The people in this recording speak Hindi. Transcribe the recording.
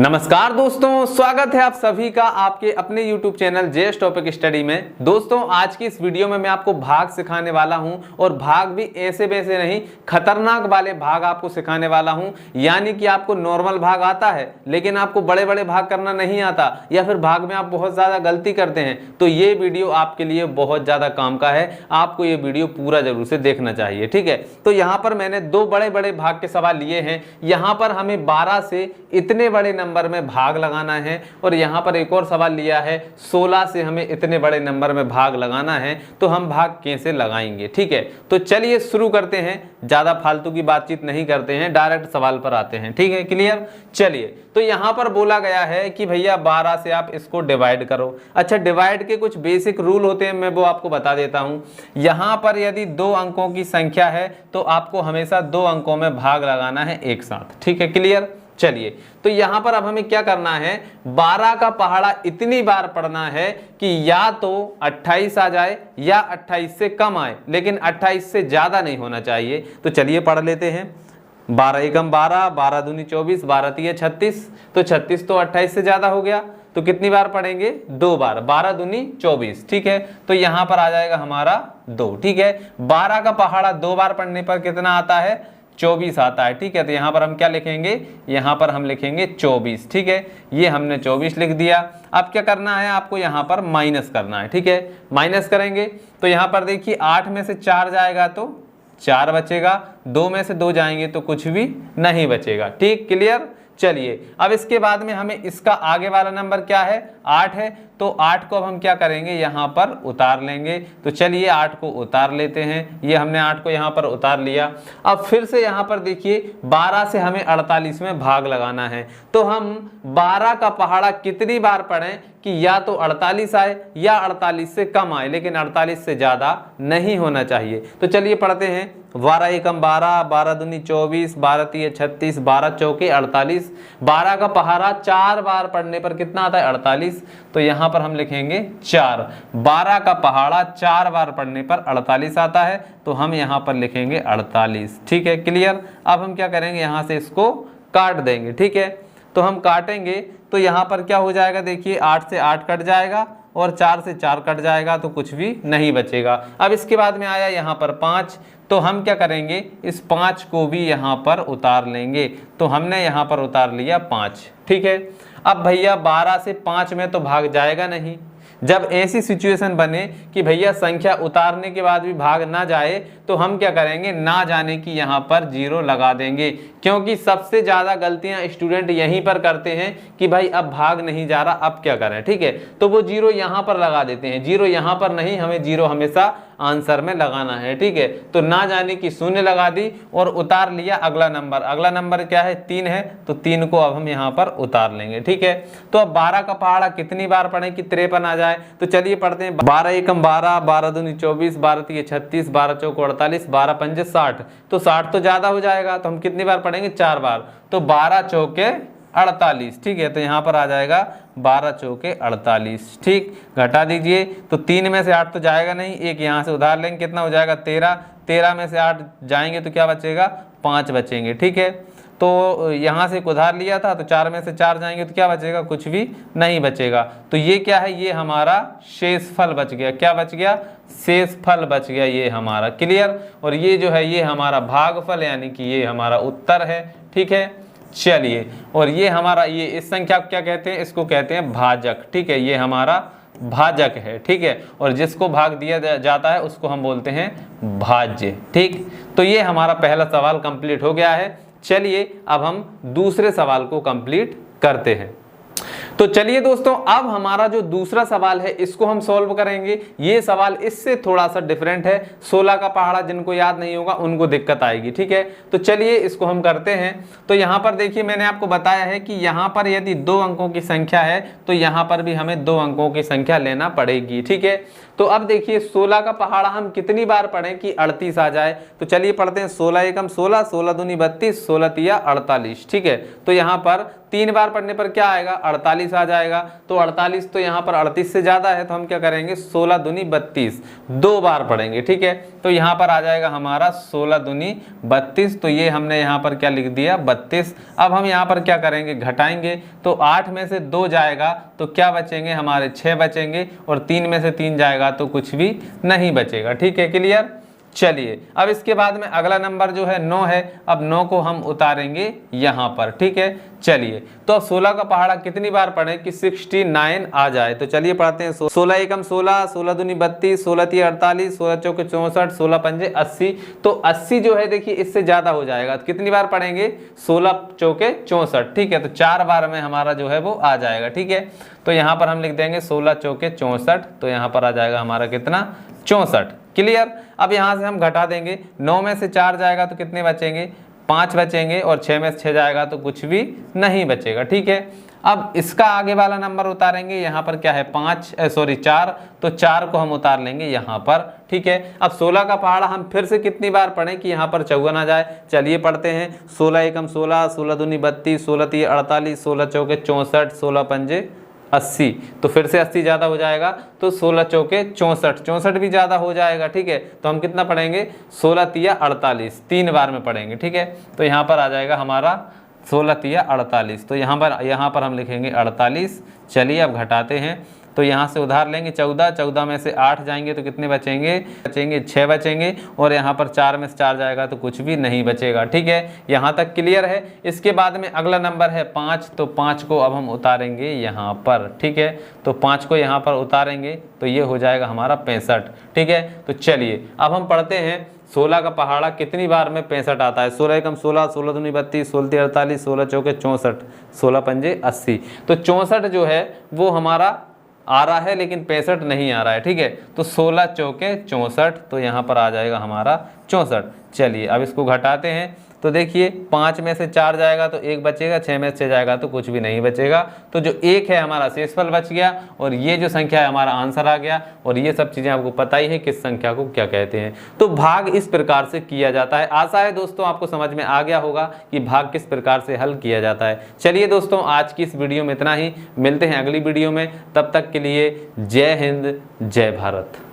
नमस्कार दोस्तों, स्वागत है आप सभी का आपके अपने YouTube channel JS topic study में। दोस्तों, आज की इस वीडियो में मैं आपको भाग सिखाने वाला हूं और भाग भी ऐसे वैसे नहीं, खतरनाक वाले भाग आपको सिखाने वाला हूं। यानी कि आपको नॉर्मल भाग आता है लेकिन आपको बड़े बड़े भाग करना नहीं आता, या फिर भाग में आप बहुत ज्यादा गलती करते हैं, तो ये वीडियो आपके लिए बहुत ज्यादा काम का है। आपको ये वीडियो पूरा जरूर से देखना चाहिए, ठीक है। तो यहाँ पर मैंने दो बड़े बड़े भाग के सवाल लिए हैं। यहाँ पर हमें 12 से इतने बड़े नंबर में भाग लगाना है और यहां पर एक और सवाल लिया है 16 से हमें इतने बड़े नंबर में भाग लगाना है। तो हम भाग कैसे लगाएंगे, ठीक है। तो चलिए शुरू करते हैं, ज्यादा फालतू की बातचीत नहीं करते हैं, डायरेक्ट सवाल पर आते हैं, ठीक है। क्लियर। चलिए, तो यहां पर बोला गया है कि भैया 12 से आप इसको डिवाइड करो। अच्छा, डिवाइड के कुछ बेसिक रूल होते हैं, मैं वो आपको बता देता हूं। यहां पर यदि 2 अंकों की संख्या है तो आपको हमेशा 2 अंकों में भाग लगाना है एक साथ, ठीक है। क्लियर। चलिए, तो यहां पर अब हमें क्या करना है, 12 का पहाड़ा इतनी बार पढ़ना है कि या तो 28 आ जाए या 28 से कम आए, लेकिन 28 से ज्यादा नहीं होना चाहिए। तो चलिए पढ़ लेते हैं। 12 एकम 12, 12 दूनी 24, 12 तिया 36। तो 36 तो 28 से ज्यादा हो गया, तो कितनी बार पढ़ेंगे, 2 बार। 12 दूनी 24, ठीक है। तो यहां पर आ जाएगा हमारा 2, ठीक है। 12 का पहाड़ा 2 बार पढ़ने पर कितना आता है, 24 आता है, ठीक है। तो यहाँ पर हम क्या लिखेंगे, यहाँ पर हम लिखेंगे 24, ठीक है। ये हमने 24 लिख दिया। अब क्या करना है, आपको यहाँ पर माइनस करना है, ठीक है। माइनस करेंगे तो यहाँ पर देखिए 8 में से 4 जाएगा तो 4 बचेगा, 2 में से 2 जाएंगे तो कुछ भी नहीं बचेगा, ठीक। क्लियर। चलिए, अब इसके बाद में हमें इसका आगे वाला नंबर क्या है, 8 है। तो 8 को अब हम क्या करेंगे, यहाँ पर उतार लेंगे। तो चलिए 8 को उतार लेते हैं। ये हमने 8 को यहाँ पर उतार लिया। अब फिर से यहाँ पर देखिए 12 से हमें 48 में भाग लगाना है। तो हम 12 का पहाड़ा कितनी बार पढ़ें कि या तो 48 आए या 48 से कम आए, लेकिन 48 से ज्यादा नहीं होना चाहिए। तो चलिए पढ़ते हैं। 12 एकम 12, 12 दूनी 24, 12 तिया 36, 12 चौके 48। 12 का पहाड़ा 4 बार पढ़ने पर कितना आता है, 48। तो यहाँ पर हम लिखेंगे 4। 12 का पहाड़ा 4 बार पढ़ने पर 48 आता है, तो हम यहाँ पर लिखेंगे 48, ठीक है। क्लियर। अब हम क्या करेंगे, यहाँ से इसको काट देंगे, ठीक है। तो हम काटेंगे तो यहाँ पर क्या हो जाएगा, देखिए 8 से 8 कट जाएगा और 4 से 4 कट जाएगा, तो कुछ भी नहीं बचेगा। अब इसके बाद में आया यहाँ पर 5, तो हम क्या करेंगे, इस 5 को भी यहाँ पर उतार लेंगे। तो हमने यहाँ पर उतार लिया 5, ठीक है। अब भैया 12 से 5 में तो भाग जाएगा नहीं। जब ऐसी सिचुएशन बने कि भैया संख्या उतारने के बाद भी भाग ना जाए, तो हम क्या करेंगे, ना जाने की यहाँ पर 0 लगा देंगे। क्योंकि सबसे ज्यादा गलतियां स्टूडेंट यहीं पर करते हैं कि भाई अब भाग नहीं जा रहा, अब क्या करें, ठीक है। तो वो 0 यहाँ पर लगा देते हैं। 0 यहाँ पर नहीं, हमें 0 हमेशा आंसर में लगाना है, ठीक है। तो ना जाने की 0 लगा दी और उतार लिया अगला नंबर। अगला नंबर क्या है, 3 है। तो 3 को अब हम यहाँ पर उतार लेंगे, ठीक है। तो अब 12 का पहाड़ा कितनी बार पढ़े कि 53 आ जाए। तो चलिए पढ़ते हैं। 12 एकम 12, 12 दूनी 24, 12 तिया 36, 12 चौको 48, 12 पंजे 60। तो 60 तो ज्यादा हो जाएगा, तो हम कितनी बार पढ़ेंगे, 4 बार। तो 12 चौके 48, ठीक है। तो यहाँ पर आ जाएगा 12 चौके 48, ठीक। घटा दीजिए, तो 3 में से 8 तो जाएगा नहीं, एक यहाँ से उधार लेंगे, कितना हो जाएगा 13। 13 में से 8 जाएंगे तो क्या बचेगा, 5 बचेंगे, ठीक है। तो यहाँ से एक उधार लिया था, तो 4 में से 4 जाएंगे तो क्या बचेगा, कुछ भी नहीं बचेगा। तो ये क्या है, ये हमारा शेषफल बच गया। क्या बच गया, शेषफल बच गया, ये हमारा। क्लियर। और ये जो है, ये हमारा भागफल, यानी कि ये हमारा उत्तर है, ठीक है। चलिए, और ये हमारा, ये इस संख्या को क्या कहते हैं, इसको कहते हैं भाजक, ठीक है। ये हमारा भाजक है, ठीक है। और जिसको भाग दिया जाता है उसको हम बोलते हैं भाज्य, ठीक। तो ये हमारा पहला सवाल कंप्लीट हो गया है। चलिए अब हम दूसरे सवाल को कंप्लीट करते हैं। तो चलिए दोस्तों, अब हमारा जो दूसरा सवाल है इसको हम सॉल्व करेंगे। ये सवाल इससे थोड़ा सा डिफरेंट है। 16 का पहाड़ा जिनको याद नहीं होगा उनको दिक्कत आएगी, ठीक है। तो चलिए इसको हम करते हैं। तो यहाँ पर देखिए, मैंने आपको बताया है कि यहाँ पर यदि 2 अंकों की संख्या है तो यहाँ पर भी हमें 2 अंकों की संख्या लेना पड़ेगी, ठीक है। तो अब देखिए 16 का पहाड़ा हम कितनी बार पढ़ें कि 38 आ जाए। तो चलिए पढ़ते हैं। 16 एकम 16, 16 दूनी 32, 16 तिया 48, ठीक है। तो यहाँ पर 3 बार पढ़ने पर क्या आएगा, 48 आ जाएगा। तो 48 तो यहाँ पर 38 से ज़्यादा है, तो हम क्या करेंगे 16 दूनी 32, 2 बार पढ़ेंगे, ठीक है। तो यहाँ पर आ जाएगा हमारा 16 दूनी 32, तो ये हमने यहाँ पर क्या लिख दिया 32। अब हम यहाँ पर क्या करेंगे, घटाएंगे, तो 8 में से 2 जाएगा तो क्या बचेंगे हमारे 6 बचेंगे, और 3 में से 3 जाएगा तो कुछ भी नहीं बचेगा, ठीक है, क्लियर। चलिए अब इसके बाद में अगला नंबर जो है 9 है। अब 9 को हम उतारेंगे यहाँ पर, ठीक है। चलिए तो अब 16 का पहाड़ा कितनी बार पढ़ें कि 69 आ जाए, तो चलिए पढ़ते हैं। 16 एकम 16, 16 दूनी 32, 16 तीय 48, 16 चौके 64, 16 पंजे 80। तो 80 जो है देखिए इससे ज्यादा हो जाएगा, तो कितनी बार पढ़ेंगे 16 चौके 64, ठीक है। तो 4 बार में हमारा जो है वो आ जाएगा, ठीक है। तो यहाँ पर हम लिख देंगे 16 चौके 64, तो यहाँ पर आ जाएगा हमारा कितना 64, क्लियर। अब यहाँ से हम घटा देंगे, 9 में से 4 जाएगा तो कितने बचेंगे 5 बचेंगे, और 6 में से 6 जाएगा तो कुछ भी नहीं बचेगा, ठीक है। अब इसका आगे वाला नंबर उतारेंगे, यहाँ पर क्या है 4, तो 4 को हम उतार लेंगे यहाँ पर, ठीक है। अब 16 का पहाड़ा हम फिर से कितनी बार पढ़ें कि यहाँ पर 54 आ जाए, चलिए पढ़ते हैं। 16 एकम 16, 16 दूनी 32, 16 तीय 48, 16 चौके 64, 16 पंजे 80। तो फिर से 80 ज़्यादा हो जाएगा, तो 16 चौके 64, 64 भी ज़्यादा हो जाएगा, ठीक है। तो हम कितना पढ़ेंगे 16 तिया 48, 3 बार में पढ़ेंगे, ठीक है। तो यहाँ पर आ जाएगा हमारा 16 तिया 48, तो यहाँ पर हम लिखेंगे 48। चलिए अब घटाते हैं, तो यहाँ से उधार लेंगे 14, 14 में से 8 जाएंगे तो कितने बचेंगे 6 बचेंगे, और यहाँ पर 4 में से 4 जाएगा तो कुछ भी नहीं बचेगा, ठीक है। यहाँ तक क्लियर है। इसके बाद में अगला नंबर है 5, तो 5 को अब हम उतारेंगे यहाँ पर, ठीक है। तो 5 को यहाँ पर उतारेंगे तो ये हो जाएगा हमारा 65, ठीक है। तो चलिए अब हम पढ़ते हैं 16 का पहाड़ा कितनी बार में 65 आता है। 16 एकम 16, 16 दूनी 32, 16 तीय 48, 16 चौके 64, 16 पंजे 80। तो 64 जो है वो हमारा आ रहा है, लेकिन 65 नहीं आ रहा है, ठीक है। तो 16 चौके 64, तो यहाँ पर आ जाएगा हमारा 64। चलिए अब इसको घटाते हैं, तो देखिए 5 में से 4 जाएगा तो 1 बचेगा, 6 में से जाएगा तो कुछ भी नहीं बचेगा। तो जो 1 है हमारा शेषफल बच गया, और ये जो संख्या है हमारा आंसर आ गया। और ये सब चीज़ें आपको पता ही है किस संख्या को क्या कहते हैं। तो भाग इस प्रकार से किया जाता है। आशा है दोस्तों आपको समझ में आ गया होगा कि भाग किस प्रकार से हल किया जाता है। चलिए दोस्तों आज की इस वीडियो में इतना ही, मिलते हैं अगली वीडियो में, तब तक के लिए जय हिंद जय भारत।